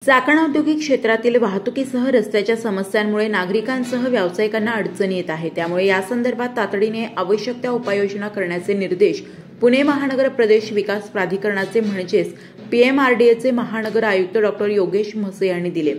चाकण औद्योगिक क्षेत्रातील वाहतुकीसह रस्त्याच्या समस्यांमुळे नागरिकांसह व्यावसायिकांना अडचणी येत आहे। त्यामुळे या संदर्भात तातडीने आवश्यक त्या उपाययोजना करण्याचे निर्देश पुणे महानगर प्रदेश विकास प्राधिकरणाचे म्हणजेच पीएमआरडीएचे महानगर आयुक्त डॉ. योगेश म्हसे यांनी दिले।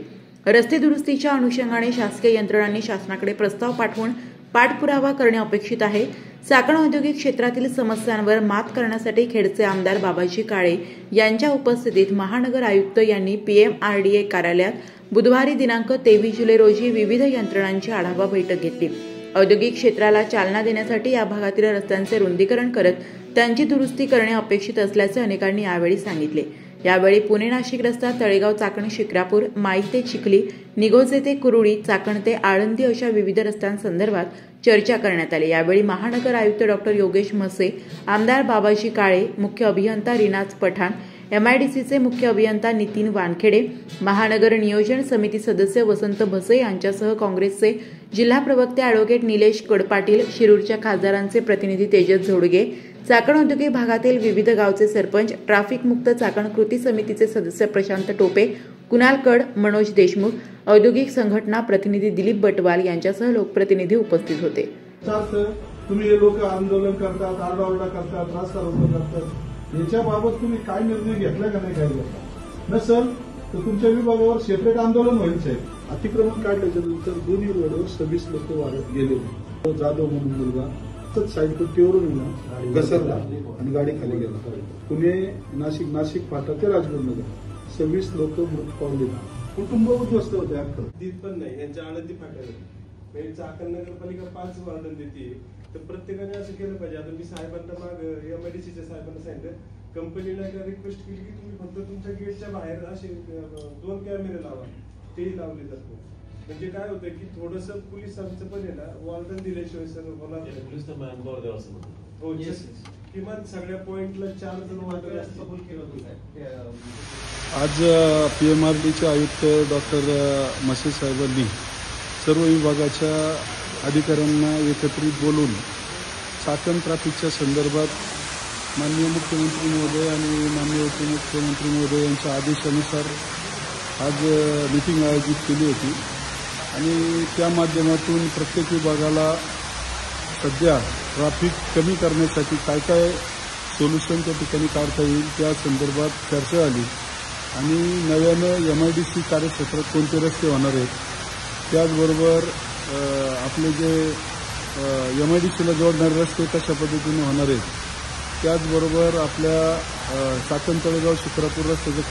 रस्ते दुरुस्तीच्या अनुषंगाने शासकीय यंत्रणांनी शासनाकडे प्रस्ताव पाठवून पाठपुरावा करणे अपेक्षित आहे। चाकण औद्योगिक क्षेत्रातील समस्यांवर मात करण्यासाठी खेडचे आमदार बाबाजी काळे यांच्या उपस्थितीत महानगर आयुक्त यांनी पीएमआरडीए कार्यालयात बुधवारी दिनांक 23 जुलै रोजी विविध यंत्रणांची आढावा बैठक घेतली। औद्योगिक क्षेत्राला चालना देण्यासाठी या भागातील रस्त्यांचे रुंदीकरण करत त्यांची दुरुस्ती करणे अपेक्षित असल्याचे अनेकांनी यावेळी सांगितले। यावेळी पुणे नाशिक रस्ता तळेगाव चाकण शिक्रापूर, माई ते चिखली, निगोजे ते कुरुडी, चाकण ते आळंदी अशा विविध रस्त्यांसंदर्भात चर्चा करण्यात आली। यावेळी महानगर आयुक्त डॉ. योगेश म्हसे, आमदार बाबाजी काळे, मुख्य अभियंता रिनाज पठाण, एमआयडीसीचे मुख्य अभियंता नितीन वानखेडे, महानगर नियोजन समिती सदस्य वसंत भसे यांच्यासह काँग्रेसचे जिल्हा प्रवक्ते ॲडव्होकेट निलेश कडपाटील, शिरूरच्या खासदारांचे प्रतिनिधी तेजस झोडगे, चाकण औद्योगिक भागातील विविध गावचे सरपंच, ट्रॅफिक मुक्त चाकण कृती समितीचे सदस्य प्रशांत टोपे, कुणाल कड, मनोज देशमुख, औद्योगिक संघटना प्रतिनिधी दिलीप बटवाल यांच्यासह लोकप्रतिनिधी उपस्थित होते। तुम्ही हे लोक आंदोलन करतात, आरडाओरडा करतात, रास्ता रोको करतात, याच्याबाबत तुम्ही काय निर्णय घेतला का नाही? काय नसेल तर तुमच्या विभागावर सेपरेट आंदोलन होईल साहेब। अतिक्रमण काढल्याच्या नंतर दोन्ही रोडवर 26 लोक वाढत गेले। जाधव म्हणून मुलगा साईड पट्टीवरून घसरला आणि गाडी खाली गेला। पुणे नाशिक फाटा ते राजगुरुनगर 26 लोक मृत पावले। कुटुंब उद्ध्वस्त होते। अगदी पण नाही यांच्या आळंदी फाट्यावर चाकण नगरपालिका 5 वार्डन देते, तर प्रत्येकाने असं केलं पाहिजे। आता मी साहेबांना माग एमआयडीसीच्या साहेबांना सांगितलं, कंपनीला रिक्वेस्ट केली की तुम्ही फक्त तुमच्या गेटच्या बाहेर असे 2 कॅमेरे लावा, तेही लावले जातात। म्हणजे काय होतं की थोडंसं पोलिसांचं पण आहे ना, वार्डन दिल्याशिवाय सगळं होणार हो, किमान सगळ्या पॉइंटला 4 जण वार्डन आज पीएमआरडीचे आयुक्त डॉ. म्हसे साहेबांनी सर्व विभागाच्या अधिकाऱ्यांना एकत्रित बोलून चाकण ट्रॅफिकच्या संदर्भात माननीय मुख्यमंत्री महोदय आणि माननीय उपमुख्यमंत्री महोदय यांच्या आदेशानुसार आज मीटिंग आयोजित केली होती आणि त्या माध्यमातून प्रत्येक विभागाला सध्या ट्रॅफिक कमी करण्यासाठी काय काय सोल्युशन त्या ठिकाणी काढता येईल त्या संदर्भात चर्चा झाली आणि नव्यानं एमआयडीसी कार्यक्षेत्रात कोणते रस्ते होणार आहेत, त्याचबरोबर आपले जे एमआयडीसीला जोडणारे रस्ते कशा पद्धतीने होणार आहेत, त्याचबरोबर आपल्या चाकण तळेगाव शिक्रापूर रस्त्याचं